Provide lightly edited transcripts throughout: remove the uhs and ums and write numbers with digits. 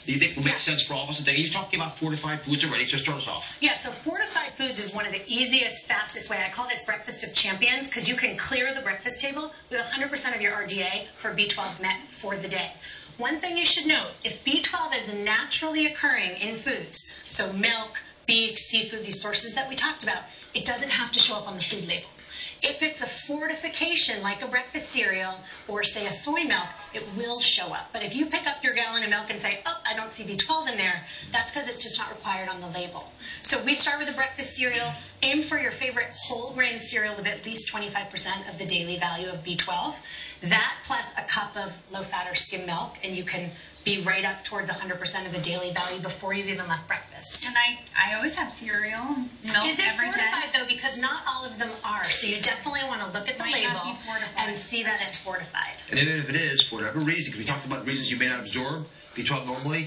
that you think will make sense for all of us today? You're talking about fortified foods already, so start us off. Yeah, so fortified foods is one of the easiest, fastest way. I call this breakfast of champions because you can clear the breakfast table with 100% of your RDA for B12 met for the day. One thing you should note, if B12 is naturally occurring in foods, so milk, beef, seafood, these sources that we talked about, it doesn't have to show up on the food label. If it's a fortification, like a breakfast cereal or say a soy milk, it will show up. But if you pick up your gallon of milk and say, oh, I don't see B12 in there, that's because it's just not required on the label. So we start with a breakfast cereal. Aim for your favorite whole grain cereal with at least 25% of the daily value of B12. That plus a cup of low-fat or skim milk, and you can be right up towards 100% of the daily value before you've even left breakfast. And I always have cereal, milk Is it every day. fortified though? Because not all of them are. So you definitely want to look at the label and see that it's fortified. And even if it is, for whatever reason, because we talked about reasons you may not absorb B12 normally,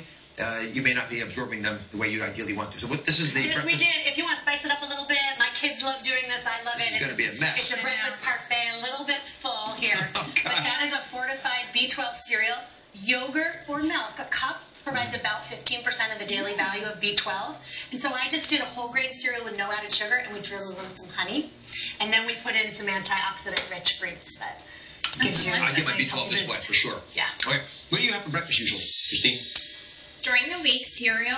you may not be absorbing them the way you ideally want to. So this is the This breakfast. we did. If you want to spice it up a little bit, my kids love doing this. I love This is it. going to be a mess. It's a breakfast parfait, a little bit full here. Oh, But that is a fortified B12 cereal. Yogurt or milk, a cup provides about 15% of the daily value of B12. And so I just did a whole grain cereal with no added sugar, and we drizzled in some honey. And then we put in some antioxidant-rich fruits that gives you I get my B12 this way, for sure. Yeah. Okay. What do you have for breakfast usually, Christine? During the week, cereal.